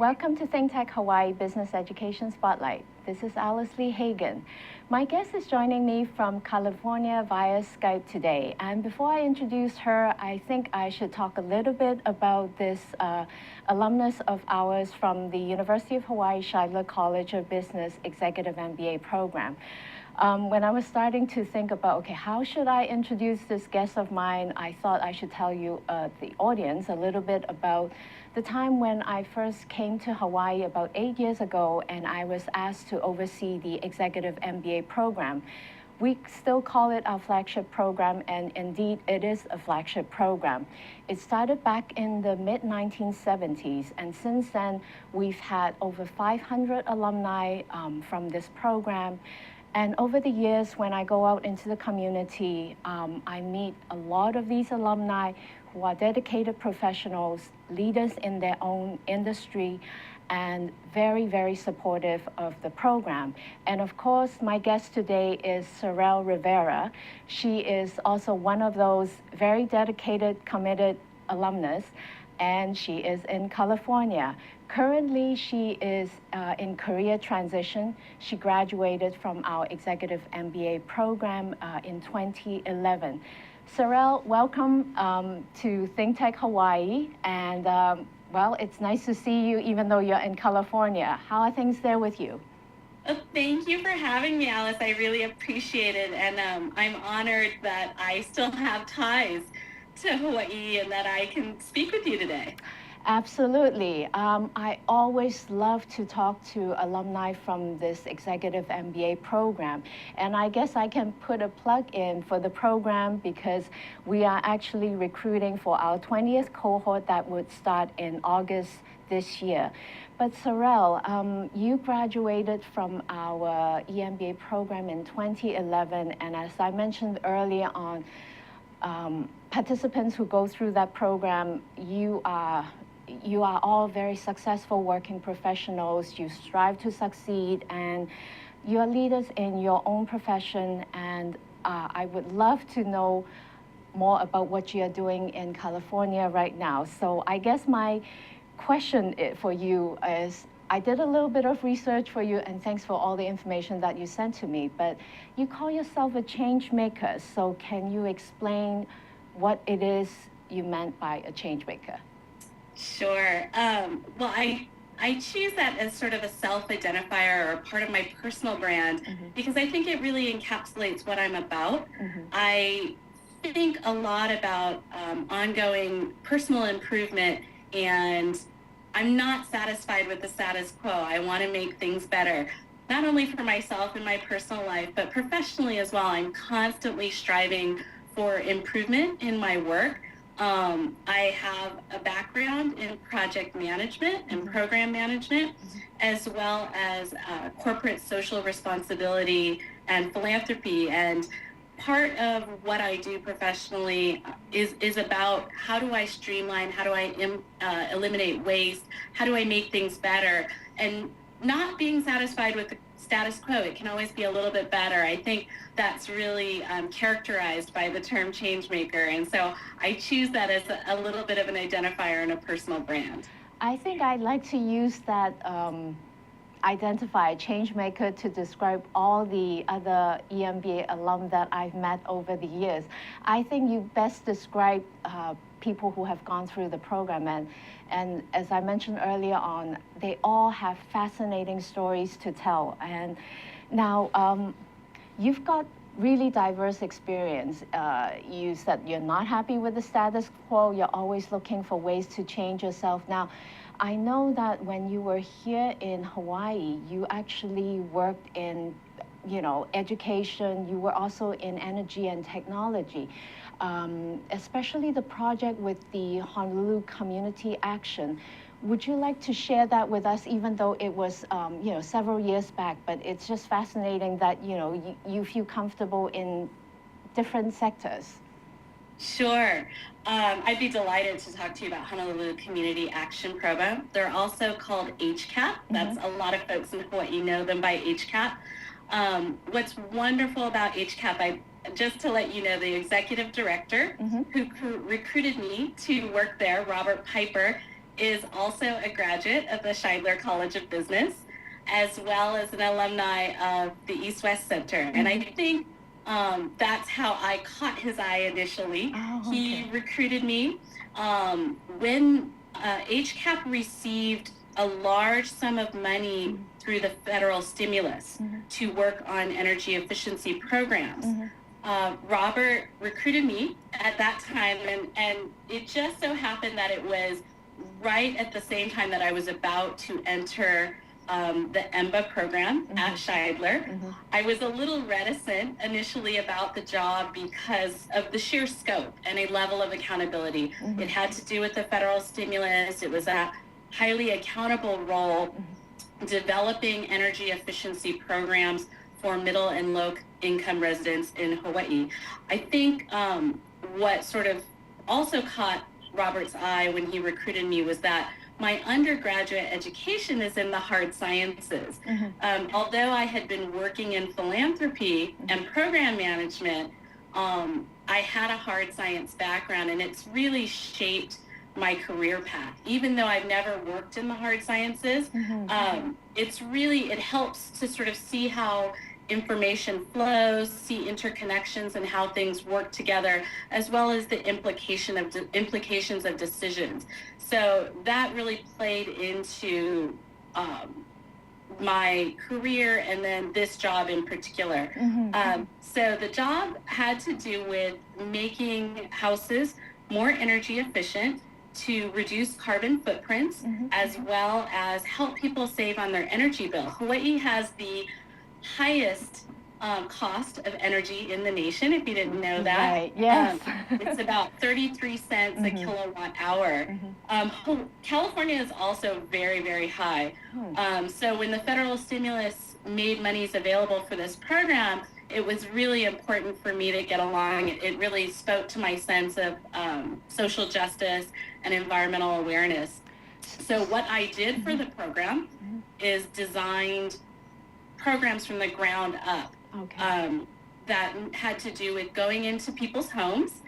Welcome to ThinkTech Hawaii Business Education Spotlight. This is Li Hagan. My guest is joining me from California via Skype today. And before I introduce her, I think I should talk a little bit about this alumnus of ours from the University of Hawaii Shidler College of Business Executive MBA Program. When I was starting to think about, okay, how should I introduce this guest of mine, I thought I should tell you, the audience, a little bit about the time when I first came to Hawaii about 8 years ago, and I was asked to oversee the Executive MBA Program. We still call it our flagship program, and indeed it is a flagship program. It started back in the mid-1970s, and since then we've had over 500 alumni from this program. And over the years, when I go out into the community, I meet a lot of these alumni who are dedicated professionals, leaders in their own industry, and very, very supportive of the program. And of course, my guest today is Cerell Rivera. She is also one of those very dedicated, committed alumnus, and she is in California. Currently, she is in career transition. She graduated from our Executive MBA program in 2011. Cerell, welcome to ThinkTech Hawaii. And well, it's nice to see you even though you're in California. How are things there with you? Thank you for having me, Alice. I really appreciate it. And I'm honored that I still have ties to Hawaii and that I can speak with you today. Absolutely. I always love to talk to alumni from this Executive MBA program. And I guess I can put a plug in for the program because we are actually recruiting for our 20th cohort that would start in August this year. But Cerell, you graduated from our EMBA program in 2011. And as I mentioned earlier on, participants who go through that program, you are all very successful working professionals. You strive to succeed, and you are leaders in your own profession. And I would love to know more about what you are doing in California right now. So I guess my question for you is, I did a little bit of research for you, and thanks for all the information that you sent to me, but you call yourself a change maker. So can you explain what it is you meant by a change maker? Sure. Well, I choose that as sort of a self-identifier or part of my personal brand because I think it really encapsulates what I'm about. I think a lot about ongoing personal improvement, and I'm not satisfied with the status quo. I want to make things better, not only for myself in my personal life, but professionally as well. I'm constantly striving for improvement in my work. I have a background in project management and program management, as well as corporate social responsibility and philanthropy. And part of what I do professionally is about how do I streamline, how do I eliminate waste, how do I make things better, and not being satisfied with the status quo. It can always be a little bit better. I think that's really characterized by the term changemaker. And so I choose that as a little bit of an identifier and a personal brand. I think I'd like to use that identifier, changemaker, to describe all the other EMBA alum that I've met over the years. I think you best describe people who have gone through the program. And as I mentioned earlier on, they all have fascinating stories to tell. And now you've got really diverse experience. You said you're not happy with the status quo. You're always looking for ways to change yourself. Now, I know that when you were here in Hawaii, you actually worked in, education. You were also in energy and technology. Especially the project with the Honolulu Community Action. Would you like to share that with us, even though it was, several years back, but it's just fascinating that, you feel comfortable in different sectors? Sure. I'd be delighted to talk to you about Honolulu Community Action Program. They're also called HCAP. That's a lot of folks in Hawaii know them by HCAP. What's wonderful about HCAP, just to let you know, the executive director who recruited me to work there, Robert Piper, is also a graduate of the Shidler College of Business, as well as an alumni of the East West Center. And I think that's how I caught his eye initially. He recruited me when HCAP received a large sum of money through the federal stimulus to work on energy efficiency programs. Robert recruited me at that time, and it just so happened that it was right at the same time that I was about to enter the MBA program at Shidler. I was a little reticent initially about the job because of the sheer scope and a level of accountability. It had to do with the federal stimulus. It was a highly accountable role, developing energy efficiency programs for middle and low income residents in Hawaii. I think what sort of also caught Robert's eye when he recruited me was that my undergraduate education is in the hard sciences. Although I had been working in philanthropy and program management, I had a hard science background, and it's really shaped my career path. Even though I've never worked in the hard sciences, it helps to sort of see how information flows, see interconnections and how things work together, as well as the implications of decisions. So that really played into my career, and then this job in particular. So the job had to do with making houses more energy efficient to reduce carbon footprints, as well as help people save on their energy bill. Hawaii has the highest cost of energy in the nation, if you didn't know that. Right, yes. It's about 33 cents a kilowatt hour. California is also very, very high. So when the federal stimulus made monies available for this program, it was really important for me to get along. It really spoke to my sense of social justice and environmental awareness. So what I did for the program is designed programs from the ground up that had to do with going into people's homes.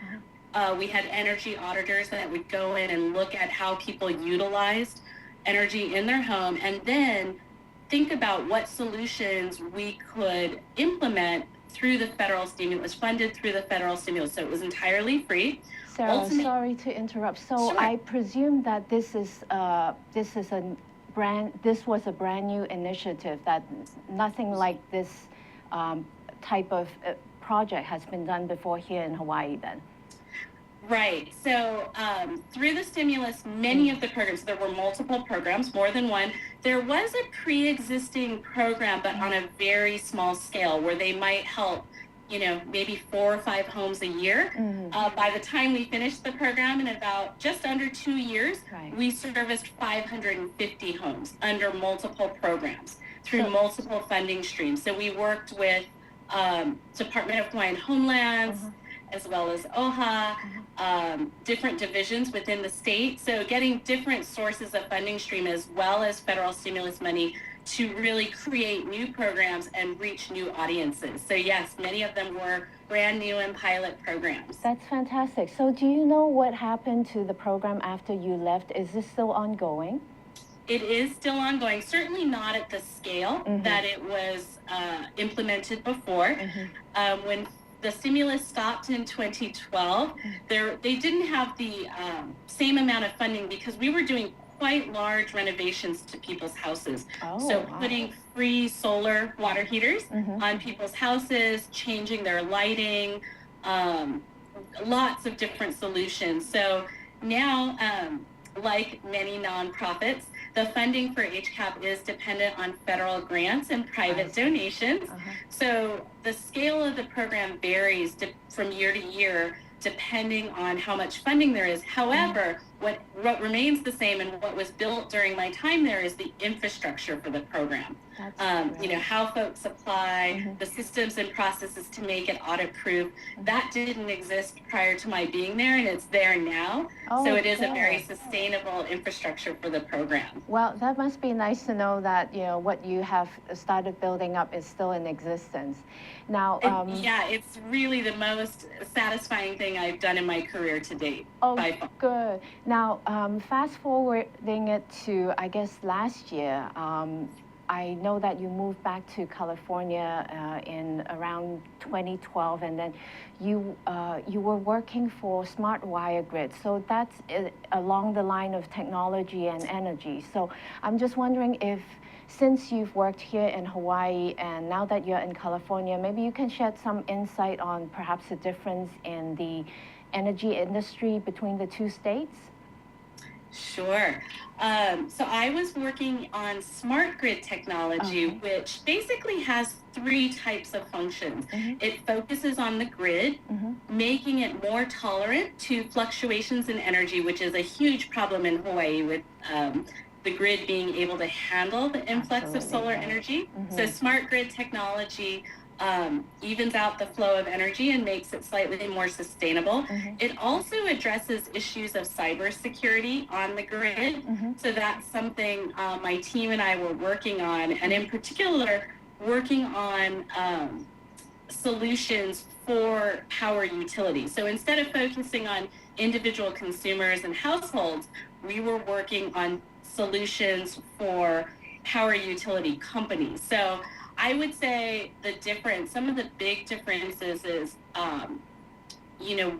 We had energy auditors that would go in and look at how people utilized energy in their home, and then think about what solutions we could implement through the federal stimulus, funded through the federal stimulus. So it was entirely free. Sarah, sorry to interrupt. So I presume that this was a brand new initiative, that nothing like this type of project has been done before here in Hawaii then. Right. So through the stimulus, many of the programs, there were multiple programs, more than one. There was a pre-existing program, but on a very small scale, where they might help, maybe 4 or 5 homes a year. By the time we finished the program, in about just under 2 years, we serviced 550 homes under multiple programs through multiple funding streams. So we worked with Department of Hawaiian Homelands, as well as OHA, different divisions within the state. So getting different sources of funding stream, as well as federal stimulus money, to really create new programs and reach new audiences. So yes, many of them were brand new and pilot programs. That's fantastic. So do you know what happened to the program after you left? Is this still ongoing? It is still ongoing, certainly not at the scale that it was implemented before. When the stimulus stopped in 2012, they didn't have the same amount of funding because we were doing quite large renovations to people's houses. Putting free solar water heaters on people's houses, changing their lighting, lots of different solutions. So now, like many nonprofits, the funding for HCAP is dependent on federal grants and private donations. So the scale of the program varies from year to year, depending on how much funding there is. However, what remains the same and what was built during my time there is the infrastructure for the program. how folks apply, the systems and processes to make it audit-proof. That didn't exist prior to my being there, and it's there now. So it is a very sustainable infrastructure for the program. Well, that must be nice to know that, what you have started building up is still in existence. Now, yeah, it's really the most satisfying thing I've done in my career to date. Oh, good. Now, fast forwarding it to, I guess, last year, I know that you moved back to California in around 2012, and then you were working for Smart Wire Grid. So that's along the line of technology and energy. So I'm just wondering if, since you've worked here in Hawaii and now that you're in California, maybe you can shed some insight on perhaps the difference in the energy industry between the two states? Sure. So I was working on smart grid technology, which basically has three types of functions. It focuses on the grid, making it more tolerant to fluctuations in energy, which is a huge problem in Hawaii with the grid being able to handle the influx of solar energy. So smart grid technology evens out the flow of energy and makes it slightly more sustainable. It also addresses issues of cybersecurity on the grid. So that's something my team and I were working on, and in particular, working on solutions for power utilities. So instead of focusing on individual consumers and households, we were working on solutions for power utility companies. So I would say some of the big differences is,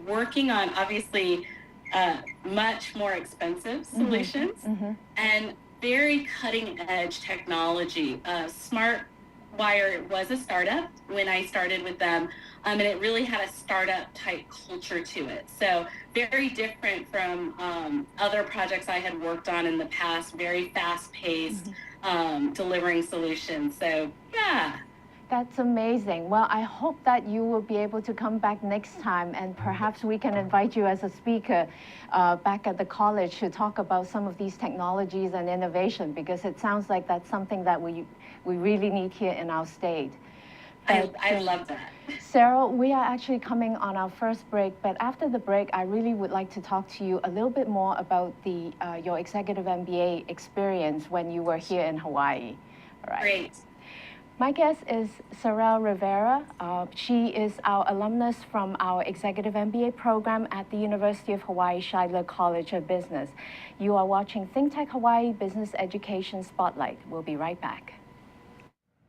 working on obviously much more expensive solutions and very cutting edge technology. Smart Wire was a startup when I started with them, and it really had a startup type culture to it. So very different from other projects I had worked on in the past, very fast paced, delivering solutions. So yeah. That's amazing. Well, I hope that you will be able to come back next time, and perhaps we can invite you as a speaker back at the college to talk about some of these technologies and innovation, because it sounds like that's something that we really need here in our state. I love that. Cerell, we are actually coming on our first break, but after the break, I really would like to talk to you a little bit more about your Executive MBA experience when you were here in Hawaii. All right. Great. My guest is Cerell Rivera. She is our alumnus from our Executive MBA program at the University of Hawaii Shidler College of Business. You are watching ThinkTech Hawaii Business Education Spotlight. We'll be right back.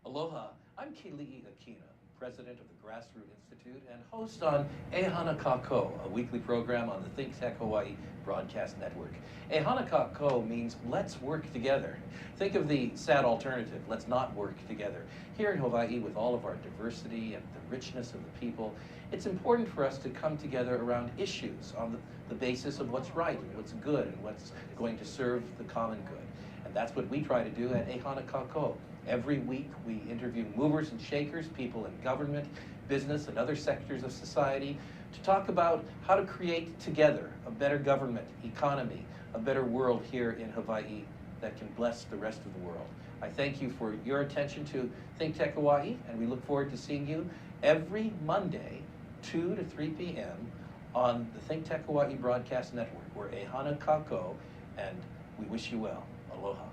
Aloha, I'm Li Hagan, president of the Grassroots Institute and host on Ehana Kako, a weekly program on the ThinkTech Hawaii broadcast network. Ehana Kako means let's work together. Think of the sad alternative, let's not work together. Here in Hawaii, with all of our diversity and the richness of the people, it's important for us to come together around issues on the basis of what's right and what's good and what's going to serve the common good. And that's what we try to do at Ehana Kako. Every week, we interview movers and shakers, people in government, business, and other sectors of society to talk about how to create together a better government, economy, a better world here in Hawaii that can bless the rest of the world. I thank you for your attention to ThinkTech Hawaii, and we look forward to seeing you every Monday, 2 to 3 p.m. on the ThinkTech Hawaii Broadcast Network. We're Ehana Kako, and we wish you well. Aloha.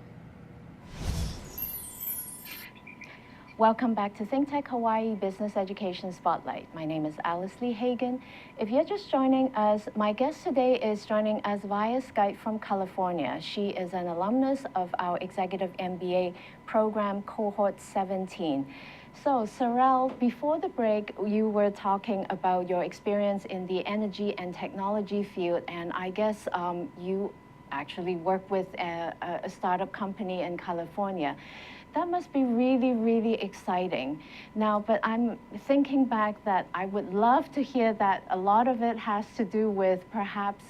Welcome back to ThinkTech Hawaii Business Education Spotlight. My name is Li Hagan. If you're just joining us, my guest today is joining us via Skype from California. She is an alumnus of our Executive MBA Program, cohort 17. So, Cerell, before the break, you were talking about your experience in the energy and technology field, and I guess you actually work with a startup company in California. That must be really, really exciting. Now, but I'm thinking back that I would love to hear that a lot of it has to do with perhaps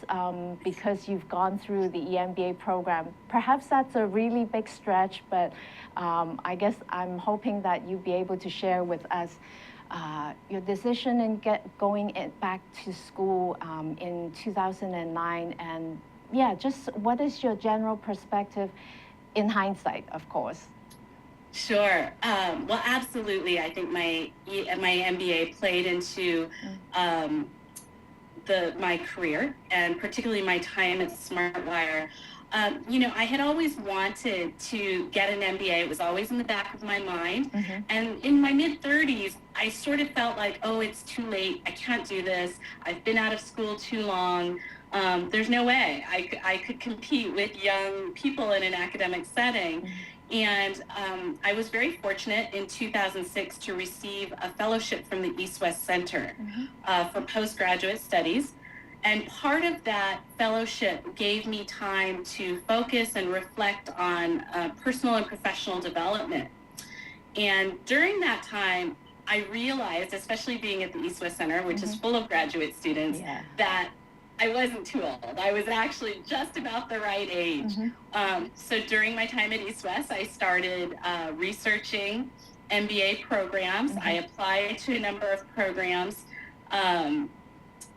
because you've gone through the EMBA program. Perhaps that's a really big stretch, but I guess I'm hoping that you'll be able to share with us your decision in going back to school in 2009. And yeah, just what is your general perspective in hindsight, of course? Sure. Well, absolutely. I think my MBA played into my career, and particularly my time at SmartWire. I had always wanted to get an MBA. It was always in the back of my mind. And in my mid-30s, I sort of felt like, oh, it's too late. I can't do this. I've been out of school too long. There's no way I could compete with young people in an academic setting. And I was very fortunate in 2006 to receive a fellowship from the East-West Center for postgraduate studies. And part of that fellowship gave me time to focus and reflect on personal and professional development. And during that time, I realized, especially being at the East-West Center, which is full of graduate students, that I wasn't too old. I was actually just about the right age. So during my time at East-West, I started researching MBA programs. I applied to a number of programs.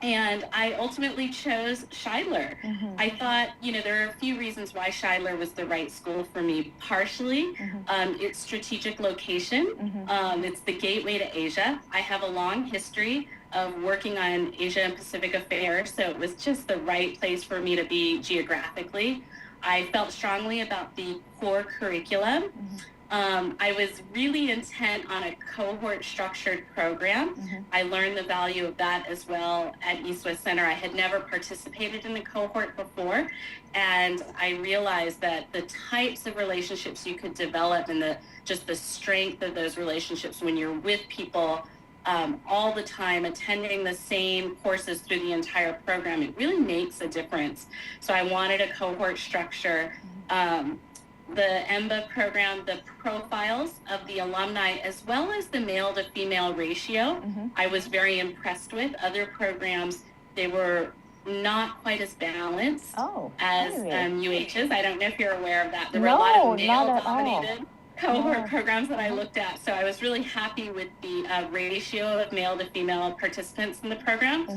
And I ultimately chose Shidler. I thought, there are a few reasons why Shidler was the right school for me. Partially, its strategic location. It's the gateway to Asia. I have a long history of working on Asia and Pacific affairs, so it was just the right place for me to be geographically. I felt strongly about the core curriculum. I was really intent on a cohort structured program. I learned the value of that as well at East-West Center. I had never participated in a cohort before, and I realized that the types of relationships you could develop and the strength of those relationships when you're with people all the time, attending the same courses through the entire program, it really makes a difference. So I wanted a cohort structure. The MBA program, the profiles of the alumni, as well as the male to female ratio, I was very impressed with. Other programs, they were not quite as balanced as UH's. I don't know if you're aware of that. There were a lot of male-dominated cohort programs that I looked at. So I was really happy with the ratio of male to female participants in the program.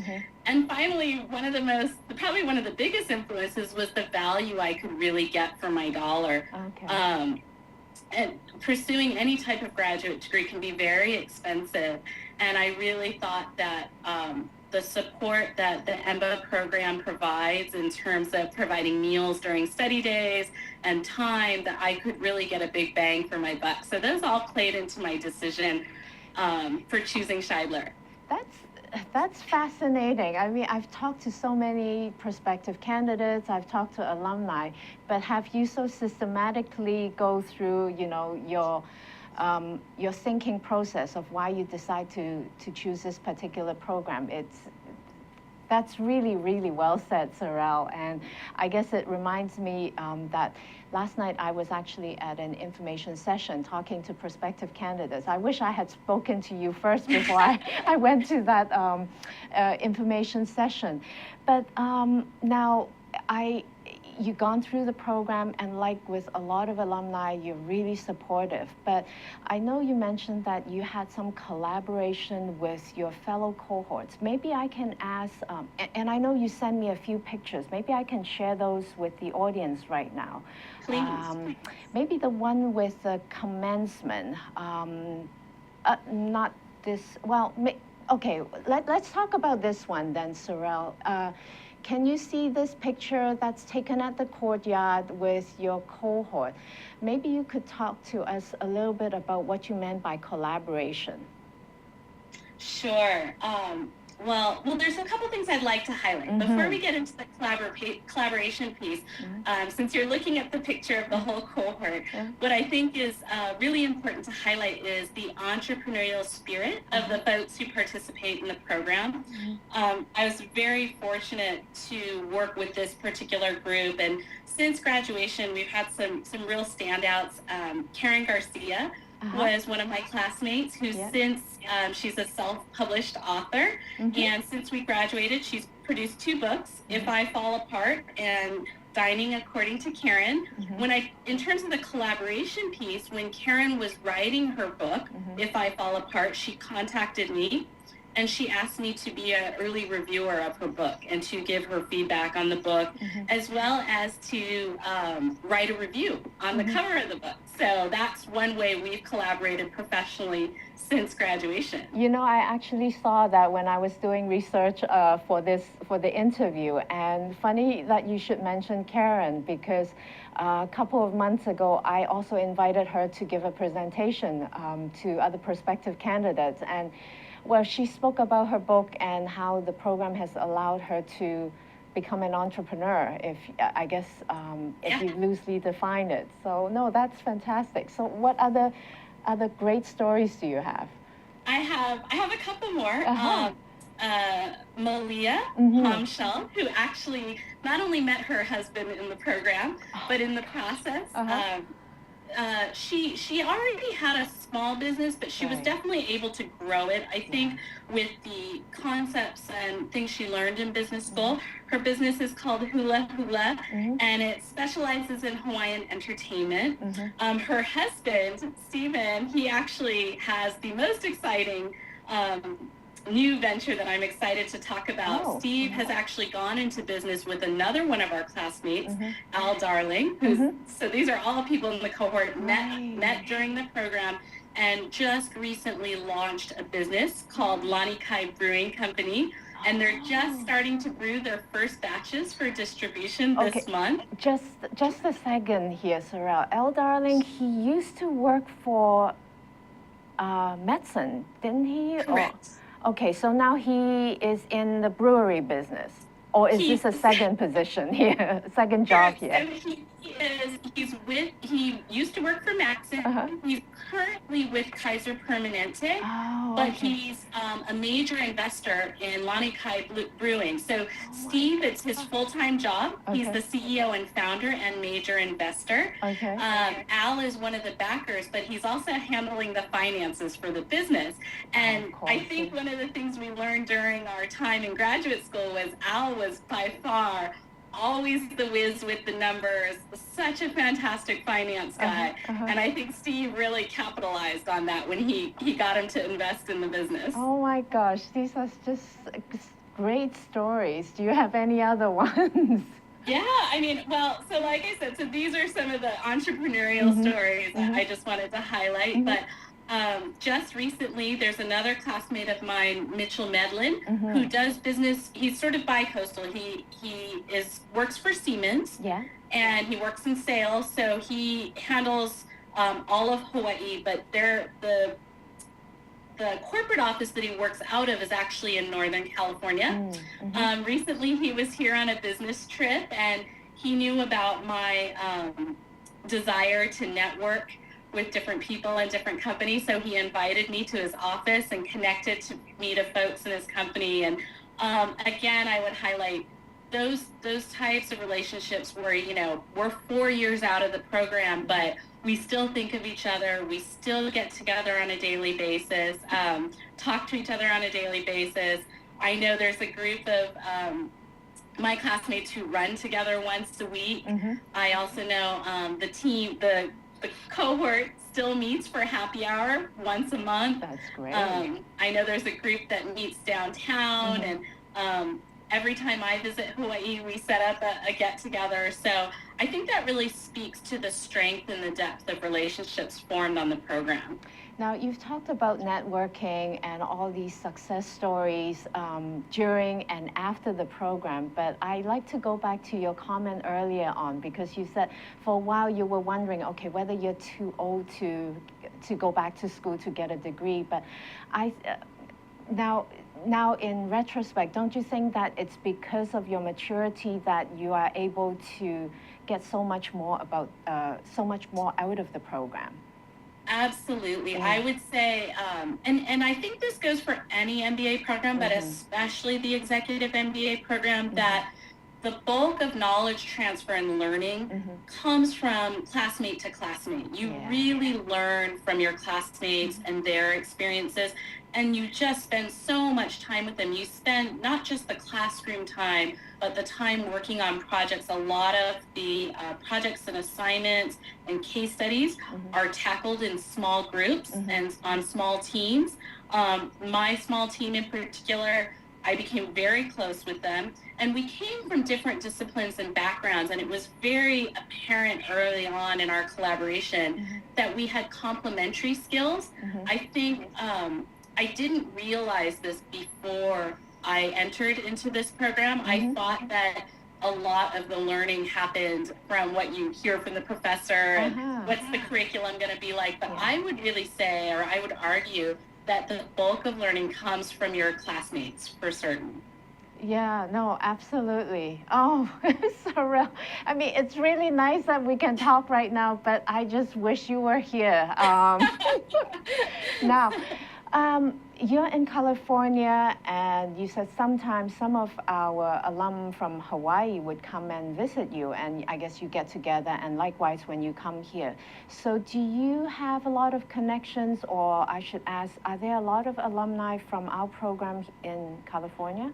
And finally, probably one of the biggest influences was the value I could really get for my dollar. And pursuing any type of graduate degree can be very expensive. And I really thought that the support that the MBA program provides in terms of providing meals during study days and time, that I could really get a big bang for my buck. So those all played into my decision for choosing Shidler. That's fascinating. I mean, I've talked to so many prospective candidates, I've talked to alumni, but have you so systematically go through, your thinking process of why you decide to choose this particular program? That's really, really well said, Cerell. And I guess it reminds me that last night I was actually at an information session talking to prospective candidates. I wish I had spoken to you first before I went to that information session. But now you've gone through the program, and like with a lot of alumni, you're really supportive. But I know you mentioned that you had some collaboration with your fellow cohorts. Maybe I can ask, and I know you sent me a few pictures, maybe I can share those with the audience right now. Please. Maybe the one with the commencement, not this, well, okay, let's talk about this one then, Cerell. Can you see this picture that's taken at the courtyard with your cohort? Maybe you could talk to us a little bit about what you meant by collaboration. Sure. Well, there's a couple things I'd like to highlight. Before we get into the collaboration piece, since you're looking at the picture of the whole cohort, what I think is really important to highlight is the entrepreneurial spirit of the folks who participate in the program. I was very fortunate to work with this particular group, and since graduation, we've had some real standouts. Karen Garcia was one of my classmates who since she's a self-published author, and since we graduated, she's produced 2 books, If I Fall Apart and Dining According to Karen. In terms of the collaboration piece, when Karen was writing her book, If I Fall Apart, she contacted me and she asked me to be an early reviewer of her book and to give her feedback on the book, as well as to write a review on the cover of the book. So that's one way we've collaborated professionally since graduation. You know, I actually saw that when I was doing research for the interview, and funny that you should mention Karen, because a couple of months ago, I also invited her to give a presentation to other prospective candidates, and well, she spoke about her book and how the program has allowed her to become an entrepreneur, if you loosely define it. So no, that's fantastic. So what other great stories do you have? I have a couple more. Malia Hamshel, who actually not only met her husband in the program, but in the process, she already had a small business, but she was definitely able to grow it. I think with the concepts and things she learned in business school. Her business is called Hula Hula, and it specializes in Hawaiian entertainment. Her husband, Steven, he actually has the most exciting new venture that I'm excited to talk about. Steve has actually gone into business with another one of our classmates, Al Darling, so these are all people in the cohort met during the program and just recently launched a business called Lanikai Brewing Company, and they're just starting to brew their first batches for distribution this month. Just a second here, Cerell. Al Darling, he used to work for medicine, didn't he? Correct. Okay, so now he is in the brewery business, or is this a second position here, second job here? So he used to work for Maxon. He's currently with Kaiser Permanente, but he's a major investor in Lanikai Brewing. So Steve, it's his full-time job. He's the CEO and founder and major investor. Al is one of the backers, but he's also handling the finances for the business. And I think one of the things we learned during our time in graduate school was Al was by far always the whiz with the numbers, such a fantastic finance guy. And I think Steve really capitalized on that when he got him to invest in the business. Oh my gosh, these are just great stories. Do you have any other ones? Yeah, I mean, well, so like I said, so these are some of the entrepreneurial stories that I just wanted to highlight. But just recently, there's another classmate of mine, Mitchell Medlin, who does business. He's sort of bi-coastal. He works for Siemens, and he works in sales. So he handles all of Hawaii, but the corporate office that he works out of is actually in Northern California. Recently, he was here on a business trip, and he knew about my desire to network with different people and different companies. So he invited me to his office and connected me to folks in his company. And again, I would highlight those types of relationships where, you know, we're 4 years out of the program, but we still think of each other. We still get together on a daily basis, talk to each other on a daily basis. I know there's a group of my classmates who run together once a week. I also know the cohort still meets for happy hour once a month. That's great. I know there's a group that meets downtown, and every time I visit Hawaii, we set up a get-together. So I think that really speaks to the strength and the depth of relationships formed on the program. Now, you've talked about networking and all these success stories during and after the program, but I'd like to go back to your comment earlier on, because you said for a while you were wondering, okay, whether you're too old to go back to school to get a degree. But now in retrospect, don't you think that it's because of your maturity that you are able to get so much more out of the program? Absolutely. I would say, and I think this goes for any MBA program, but especially the Executive MBA program, that the bulk of knowledge transfer and learning comes from classmate to classmate. You really learn from your classmates and their experiences, and you just spend so much time with them. You spend not just the classroom time, but the time working on projects. A lot of the projects and assignments and case studies are tackled in small groups and on small teams. My small team in particular, I became very close with them, and we came from different disciplines and backgrounds, and it was very apparent early on in our collaboration that we had complementary skills. I think I didn't realize this before I entered into this program. I thought that a lot of the learning happened from what you hear from the professor and what's the curriculum going to be like. But I would really say, or I would argue, that the bulk of learning comes from your classmates for certain. Yeah, no, absolutely. Oh, Cerell. I mean, it's really nice that we can talk right now, but I just wish you were here. Now, you're in California, and you said sometimes some of our alum from Hawaii would come and visit you, and I guess you get together, and likewise when you come here. So do you have a lot of connections, or I should ask, are there a lot of alumni from our program in California?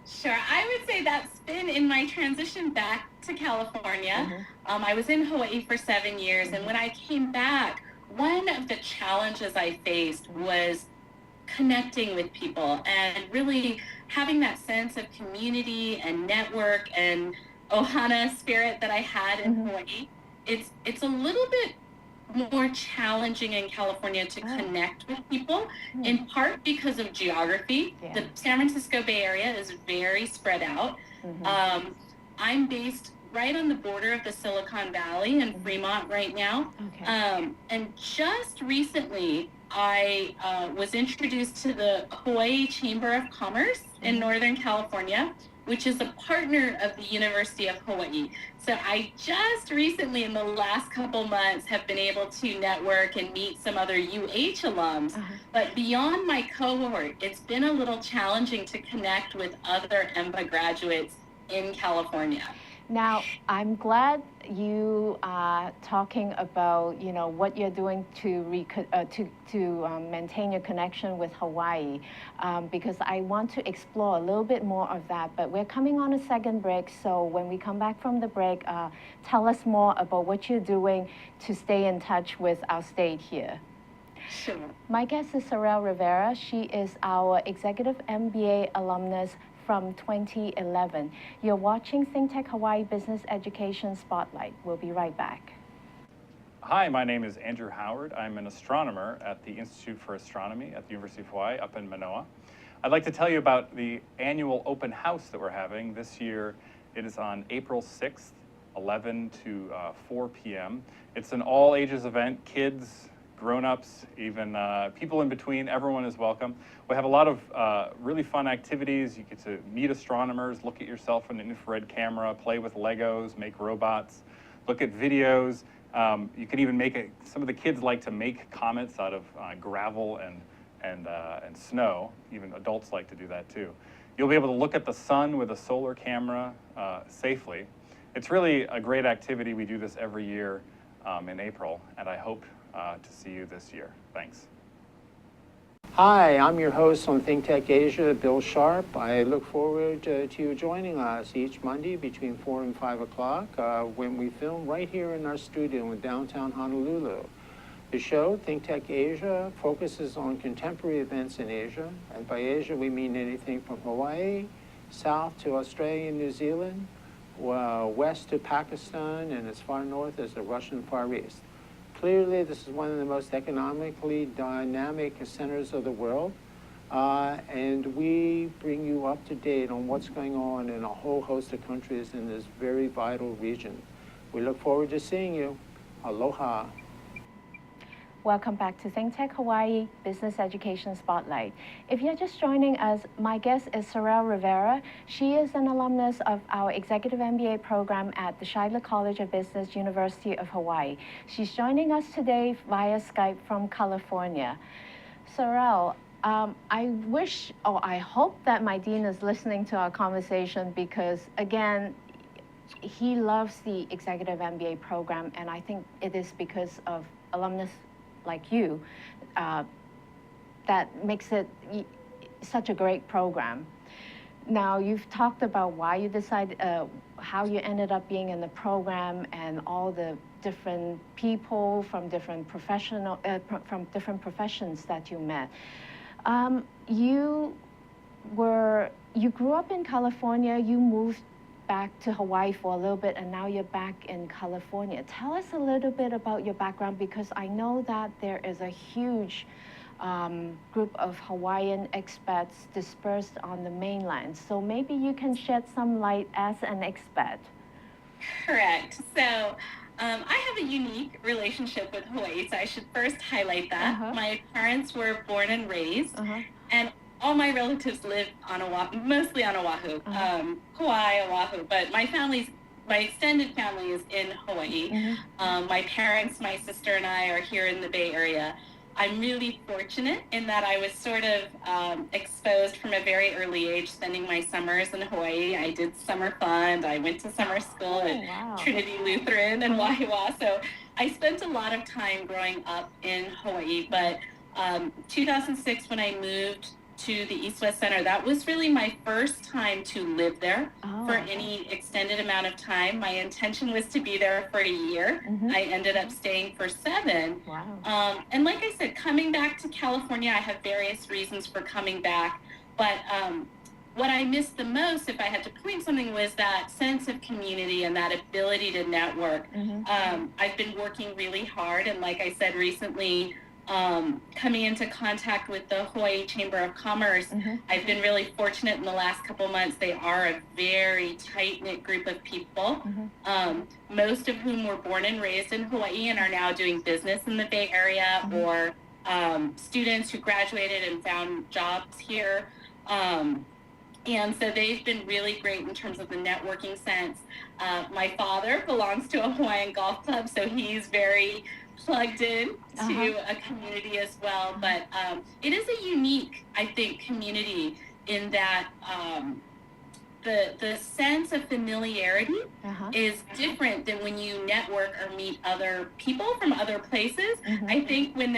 Sure. I would say that's been in my transition back to California. I was in Hawaii for 7 years, and when I came back, one of the challenges I faced was connecting with people and really having that sense of community and network and ohana spirit that I had in Hawaii. It's a little bit more challenging in California to connect with people, in part because of geography. The San Francisco Bay Area is very spread out. I'm based right on the border of the Silicon Valley in Fremont right now. And just recently, I was introduced to the Hawaii Chamber of Commerce in Northern California, which is a partner of the University of Hawaii. So I just recently, in the last couple months, have been able to network and meet some other UH alums. But beyond my cohort, it's been a little challenging to connect with other EMBA graduates in California. Now, I'm glad you are talking about, you know, what you're doing to maintain your connection with Hawaii, because I want to explore a little bit more of that. But we're coming on a second break, so when we come back from the break, tell us more about what you're doing to stay in touch with our state here. Sure. My guest is Cerell Rivera. She is our Executive MBA alumnus from 2011. You're watching ThinkTech Hawaii Business Education Spotlight. We'll be right back. Hi, my name is Andrew Howard. I'm an astronomer at the Institute for Astronomy at the University of Hawaii up in Manoa. I'd like to tell you about the annual open house that we're having this year. It is on April 6th, 11 to 4 p.m. It's an all ages event, kids, grown-ups, even people in between. Everyone is welcome. We have a lot of really fun activities. You get to meet astronomers, look at yourself in an infrared camera, play with Legos, make robots, look at videos. You can even make some of the kids like to make comets out of gravel and snow. Even adults like to do that too. You'll be able to look at the sun with a solar camera safely. It's really a great activity. We do this every year in April, and I hope to see you this year. Thanks. Hi, I'm your host on ThinkTech Asia, Bill Sharp. I look forward to you joining us each Monday between 4 and 5 o'clock when we film right here in our studio in downtown Honolulu. The show, ThinkTech Asia, focuses on contemporary events in Asia. And by Asia, we mean anything from Hawaii, south to Australia and New Zealand, west to Pakistan, and as far north as the Russian Far East. Clearly, this is one of the most economically dynamic centers of the world, and we bring you up to date on what's going on in a whole host of countries in this very vital region. We look forward to seeing you. Aloha. Welcome back to ThinkTech Hawaii Business Education Spotlight. If you're just joining us, my guest is Cerell Rivera. She is an alumnus of our Executive MBA program at the Shidler College of Business, University of Hawaii. She's joining us today via Skype from California. Cerell, I hope that my dean is listening to our conversation because, again, he loves the Executive MBA program, and I think it is because of alumnus like you that makes it such a great program. Now, you've talked about why you decided, how you ended up being in the program, and all the different people from different professions that you met. You you grew up in California, you moved back to Hawaii for a little bit, and now you're back in California. Tell us a little bit about your background, because I know that there is a huge group of Hawaiian expats dispersed on the mainland. So maybe you can shed some light as an expat. Correct. So I have a unique relationship with Hawaii, so I should first highlight that. My parents were born and raised, and all my relatives live on Oahu, mostly on Oahu, Kauai, Oahu, but my extended family is in Hawaii. My parents, my sister, and I are here in the Bay Area. I'm really fortunate in that I was sort of exposed from a very early age, spending my summers in Hawaii. I did summer fund. I went to summer school at Trinity Lutheran and Wahiawa. So I spent a lot of time growing up in Hawaii. But 2006, when I moved to the East-West Center, that was really my first time to live there for any extended amount of time. My intention was to be there for a year. I ended up staying for 7. And like I said, coming back to California, I have various reasons for coming back. But what I missed the most, if I had to point something, was that sense of community and that ability to network. I've been working really hard, and like I said recently, coming into contact with the Hawaii Chamber of Commerce, I've been really fortunate in the last couple months. They are a very tight-knit group of people, most of whom were born and raised in Hawaii and are now doing business in the Bay Area, or students who graduated and found jobs here. And so they've been really great in terms of the networking sense. My father belongs to a Hawaiian golf club, so he's very plugged in to a community as well. But it is a unique, I think, community in that the sense of familiarity is different than when you network or meet other people from other places. I think when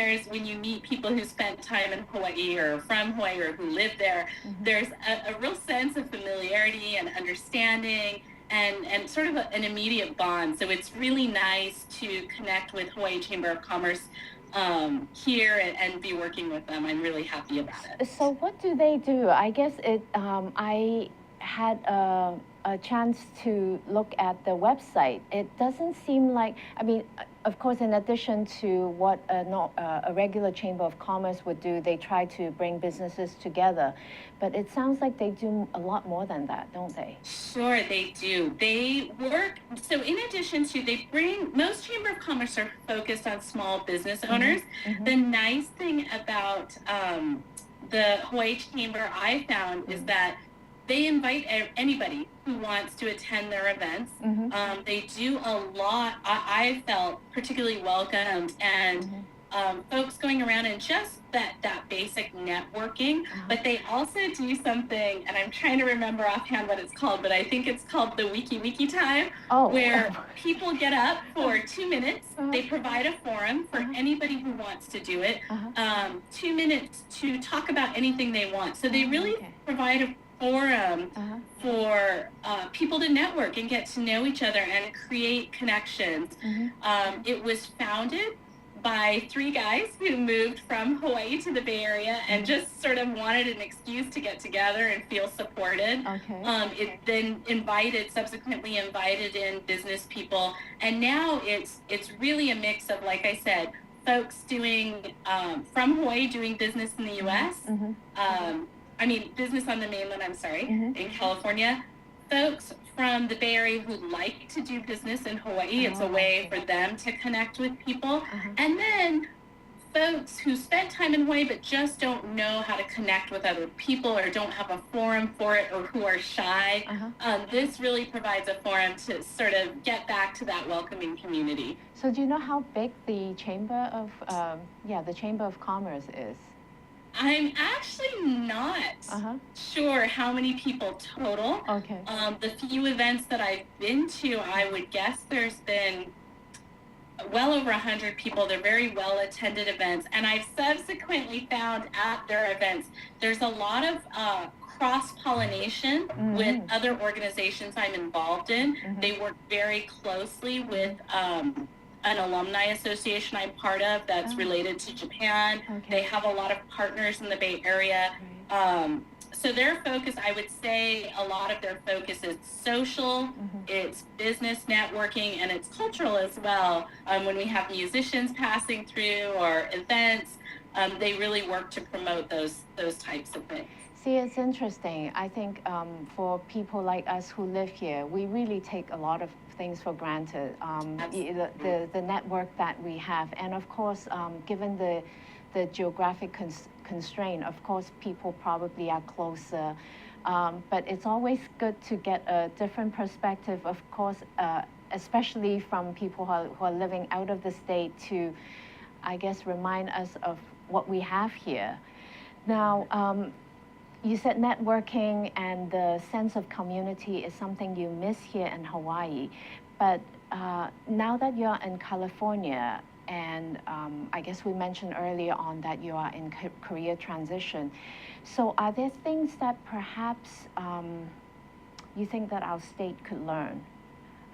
you meet people who spent time in Hawaii or from Hawaii or who live there, there's a real sense of familiarity and understanding and sort of an immediate bond. So it's really nice to connect with Hawaii Chamber of Commerce here and be working with them. I'm really happy about it. So what do they do? I guess I had a chance to look at the website. It doesn't seem like, I mean, of course, in addition to what a regular Chamber of Commerce would do, they try to bring businesses together. But it sounds like they do a lot more than that, don't they? Sure, they do. They work, so in addition to, most Chamber of Commerce are focused on small business owners. The nice thing about the Hawaii Chamber I found is that they invite anybody who wants to attend their events. They do a lot. I felt particularly welcomed, and folks going around and just that basic networking. But they also do something, and I'm trying to remember offhand what it's called, but I think it's called the Wiki time, where people get up for 2 minutes. They provide a forum for anybody who wants to do it. 2 minutes to talk about anything they want. So they really provide a forum for people to network and get to know each other and create connections. It was founded by 3 guys who moved from Hawaii to the Bay Area and just sort of wanted an excuse to get together and feel supported. It then subsequently invited in business people, and now it's really a mix of, like I said, folks doing from Hawaii doing business in the U.S. Business on the mainland, in California. Folks from the Bay Area who like to do business in Hawaii. It's a way for them to connect with people. And then folks who spent time in Hawaii but just don't know how to connect with other people or don't have a forum for it or who are shy. This really provides a forum to sort of get back to that welcoming community. So do you know how big the Chamber of Commerce is? I'm actually not sure how many people total. The few events that I've been to, I would guess there's been well over 100 people. They're very well attended events. And I've subsequently found at their events, there's a lot of cross-pollination with other organizations I'm involved in. They work very closely with an alumni association I'm part of that's related to Japan. They have a lot of partners in the Bay Area. So their focus, I would say a lot of their focus is social, it's business networking, and it's cultural as well. When we have musicians passing through or events, they really work to promote those types of things. See, it's interesting. I think for people like us who live here, we really take a lot of things for granted. The network that we have, and of course, given the geographic constraint, of course, people probably are closer. But it's always good to get a different perspective, of course, especially from people who are living out of the state to, I guess, remind us of what we have here. Now, you said networking and the sense of community is something you miss here in Hawaii, but now that you're in California, and I guess we mentioned earlier on that you are in career transition, so are there things that perhaps you think that our state could learn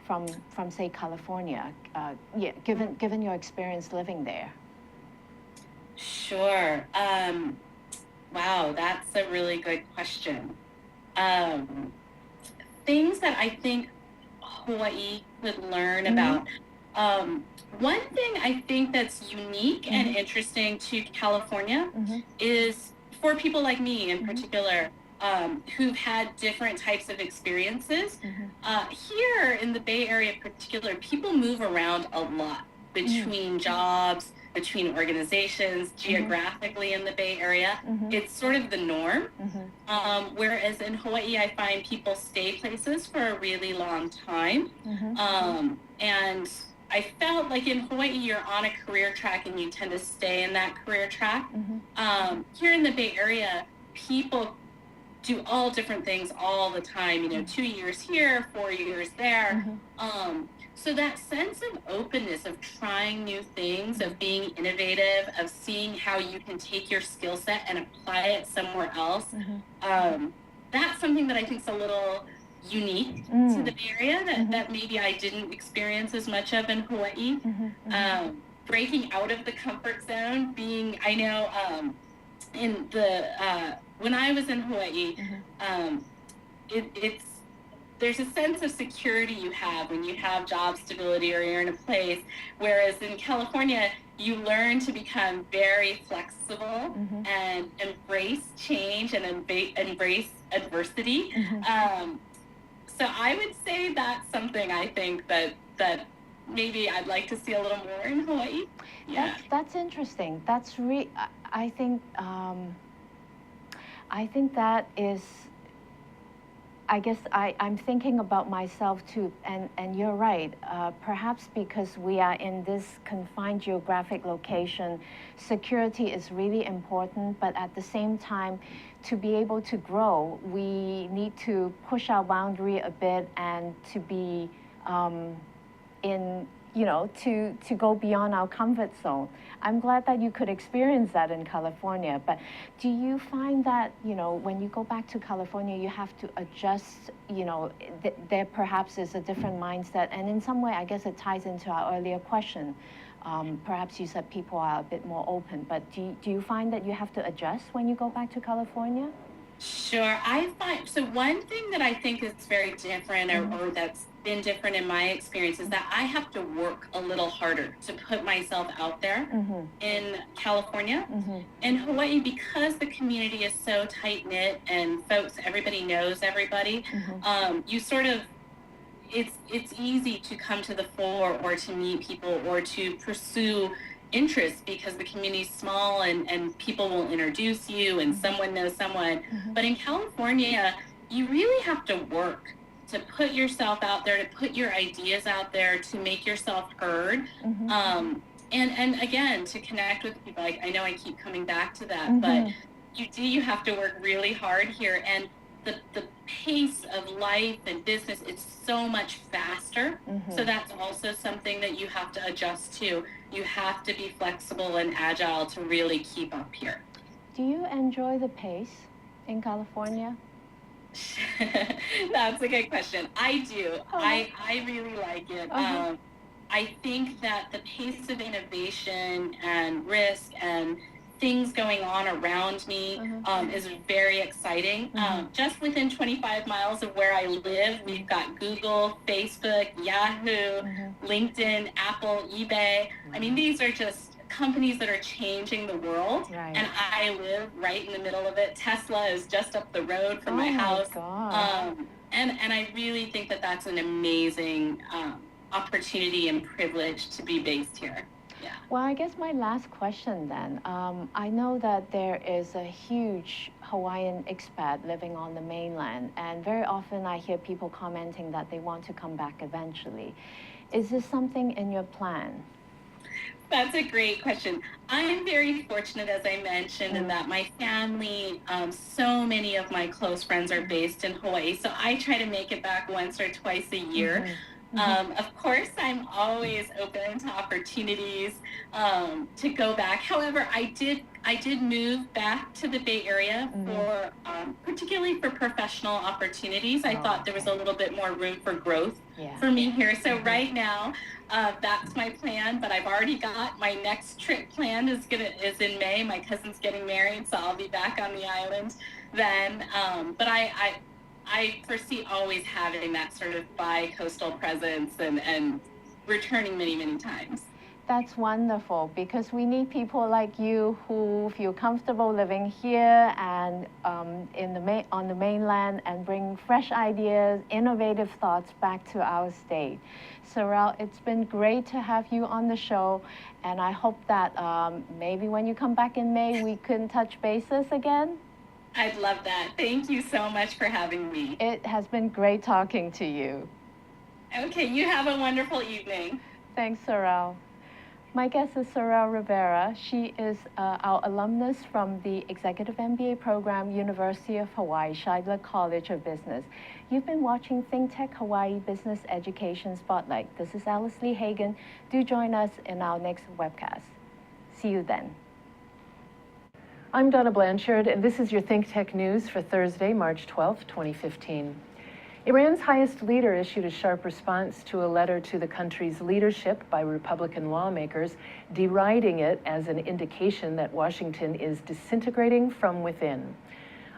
from say, California, given your experience living there? Sure. Wow, that's a really good question. Things that I think Hawaii could learn about. One thing I think that's unique and interesting to California is for people like me in particular, who've had different types of experiences. Here in the Bay Area in particular, people move around a lot between jobs, between organizations, geographically in the Bay Area. It's sort of the norm. Whereas in Hawaii, I find people stay places for a really long time. And I felt like in Hawaii, you're on a career track and you tend to stay in that career track. Here in the Bay Area, people do all different things all the time, 2 years here, 4 years there. So that sense of openness, of trying new things, of being innovative, of seeing how you can take your skill set and apply it somewhere else, that's something that I think is a little unique to the Bay Area that maybe I didn't experience as much of in Hawaii. Breaking out of the comfort zone, I know in the when I was in Hawaii, there's a sense of security you have when you have job stability or you're in a place, whereas in California, you learn to become very flexible and embrace change and embrace adversity. So I would say that's something I think that maybe I'd like to see a little more in Hawaii. Yeah, that's interesting. That's I think that is. I guess I'm thinking about myself too, and you're right. Perhaps because we are in this confined geographic location, security is really important, but at the same time, to be able to grow, we need to push our boundary a bit and to be to go beyond our comfort zone. I'm glad that you could experience that in California, but do you find that, when you go back to California, you have to adjust, there perhaps is a different mindset, and in some way, I guess it ties into our earlier question. Perhaps you said people are a bit more open, but do you find that you have to adjust when you go back to California? Sure. So one thing that I think is very different or that's been different in my experience is that I have to work a little harder to put myself out there in California. In Hawaii, because the community is so tight-knit and everybody knows everybody, you sort of, it's easy to come to the fore or to meet people or to pursue interests because the community is small and people will introduce you and someone knows someone. But in California, you really have to work to put yourself out there, to put your ideas out there, to make yourself heard. And again, to connect with people. I know I keep coming back to that, but you have to work really hard here. And the pace of life and business is so much faster. So that's also something that you have to adjust to. You have to be flexible and agile to really keep up here. Do you enjoy the pace in California? That's a good question. I do. I really like it. I think that the pace of innovation and risk and things going on around me is very exciting. Just within 25 miles of where I live, we've got Google, Facebook, Yahoo, LinkedIn, Apple, eBay. I mean, these are just companies that are changing the world, and I live right in the middle of it. Tesla is just up the road from my house. And I really think that that's an amazing opportunity and privilege to be based here. Yeah. Well, I guess my last question then, I know that there is a huge Hawaiian expat living on the mainland, and very often I hear people commenting that they want to come back eventually. Is this something in your plan? That's a great question. I'm very fortunate, as I mentioned, in that my family, so many of my close friends are based in Hawaii, so I try to make it back once or twice a year. Of course, I'm always open to opportunities to go back. However, I did move back to the Bay Area for particularly for professional opportunities. I thought there was a little bit more room for growth for me here. So right now, that's my plan. But I've already got my next trip planned is in May. My cousin's getting married, so I'll be back on the island then. But I foresee always having that sort of bi-coastal presence and returning many, many times. That's wonderful, because we need people like you who feel comfortable living here and on the mainland and bring fresh ideas, innovative thoughts back to our state. Cerell, it's been great to have you on the show, and I hope that maybe when you come back in May, we can touch bases again. I'd love that. Thank you so much for having me. It has been great talking to you. Okay, you have a wonderful evening. Thanks, Cerell. My guest is Cerell Rivera. She is our alumnus from the Executive MBA Program, University of Hawaii, Shidler College of Business. You've been watching ThinkTech Hawaii Business Education Spotlight. This is Li Hagan. Do join us in our next webcast. See you then. I'm Donna Blanchard, and this is your ThinkTech News for Thursday, March 12, 2015. Iran's highest leader issued a sharp response to a letter to the country's leadership by Republican lawmakers, deriding it as an indication that Washington is disintegrating from within.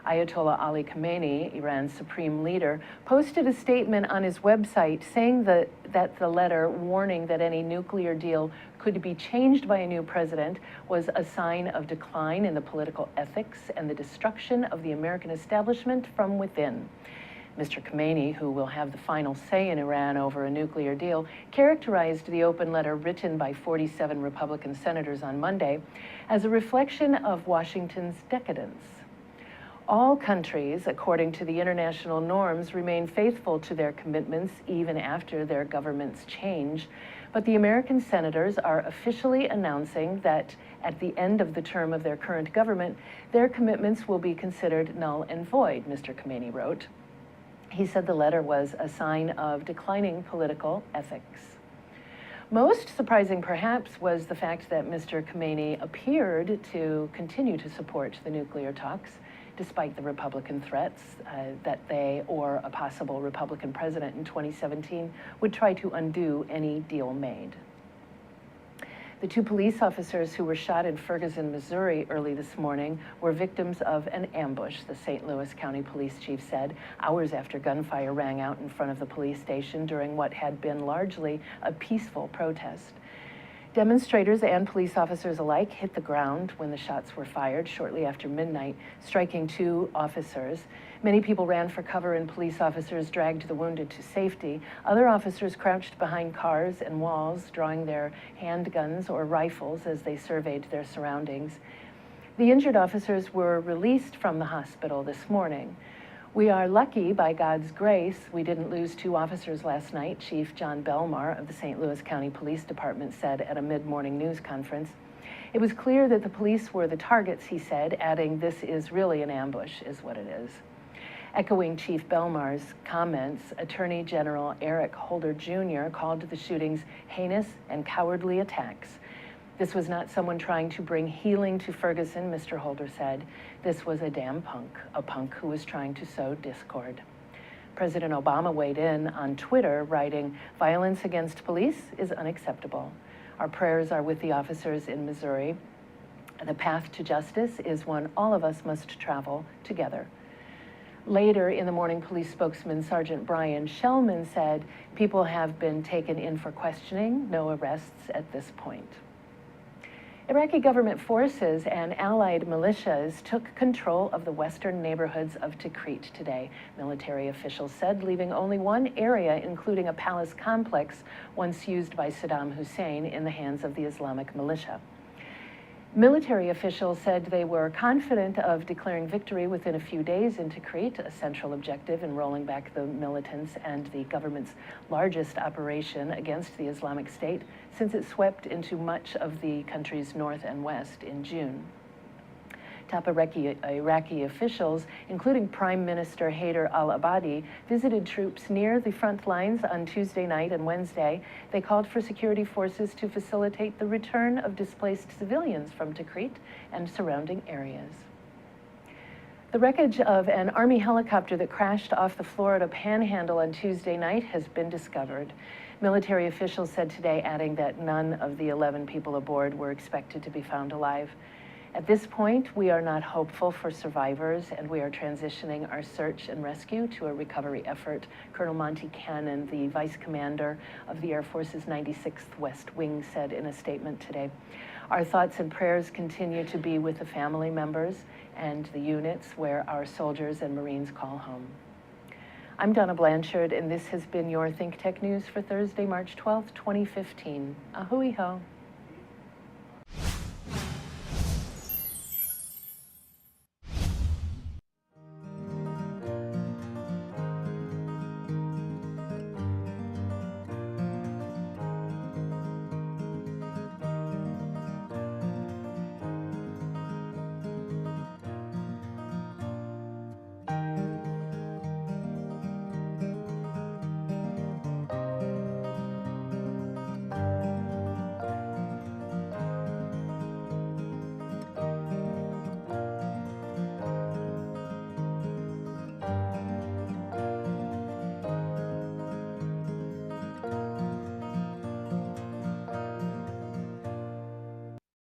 Ayatollah Ali Khamenei, Iran's supreme leader, posted a statement on his website saying that the letter warning that any nuclear deal could be changed by a new president was a sign of decline in the political ethics and the destruction of the American establishment from within. Mr. Khamenei, who will have the final say in Iran over a nuclear deal, characterized the open letter written by 47 Republican senators on Monday as a reflection of Washington's decadence. All countries, according to the international norms, remain faithful to their commitments even after their governments change. But the American senators are officially announcing that at the end of the term of their current government, their commitments will be considered null and void, Mr. Khamenei wrote. He said the letter was a sign of declining political ethics. Most surprising, perhaps, was the fact that Mr. Khamenei appeared to continue to support the nuclear talks, despite the Republican threats that they or a possible Republican president in 2017 would try to undo any deal made. The two police officers who were shot in Ferguson, Missouri early this morning were victims of an ambush, the St. Louis County Police Chief said, hours after gunfire rang out in front of the police station during what had been largely a peaceful protest. Demonstrators and police officers alike hit the ground when the shots were fired shortly after midnight, striking two officers. Many people ran for cover and police officers dragged the wounded to safety. Other officers crouched behind cars and walls, drawing their handguns or rifles as they surveyed their surroundings. The injured officers were released from the hospital this morning. We are lucky, by God's grace, we didn't lose two officers last night, Chief John Belmar of the St. Louis County Police Department said at a mid-morning news conference. It was clear that the police were the targets, he said, adding, "This is really an ambush, is what it is." Echoing Chief Belmar's comments, Attorney General Eric Holder Jr. called the shootings heinous and cowardly attacks. This was not someone trying to bring healing to Ferguson, Mr. Holder said. This was a damn punk, a punk who was trying to sow discord. President Obama weighed in on Twitter, writing, "Violence against police is unacceptable. Our prayers are with the officers in Missouri. The path to justice is one all of us must travel together. Later in the morning, police spokesman Sergeant Brian Shellman said people have been taken in for questioning, no arrests at this point. Iraqi government forces and allied militias took control of the western neighborhoods of Tikrit today, military officials said, leaving only one area, including a palace complex once used by Saddam Hussein, in the hands of the Islamic militia. Military officials said they were confident of declaring victory within a few days in Tikrit, a central objective in rolling back the militants and the government's largest operation against the Islamic State since it swept into much of the country's north and west in June. Top Iraqi officials, including Prime Minister Haider al-Abadi, visited troops near the front lines on Tuesday night and Wednesday. They called for security forces to facilitate the return of displaced civilians from Tikrit and surrounding areas. The wreckage of an Army helicopter that crashed off the Florida Panhandle on Tuesday night has been discovered. Military officials said today, adding that none of the 11 people aboard were expected to be found alive. At this point, we are not hopeful for survivors, and we are transitioning our search and rescue to a recovery effort, Colonel Monty Cannon, the Vice Commander of the Air Force's 96th West Wing, said in a statement today. Our thoughts and prayers continue to be with the family members and the units where our soldiers and Marines call home. I'm Donna Blanchard, and this has been your ThinkTech News for Thursday, March 12th, 2015. Ahui ho.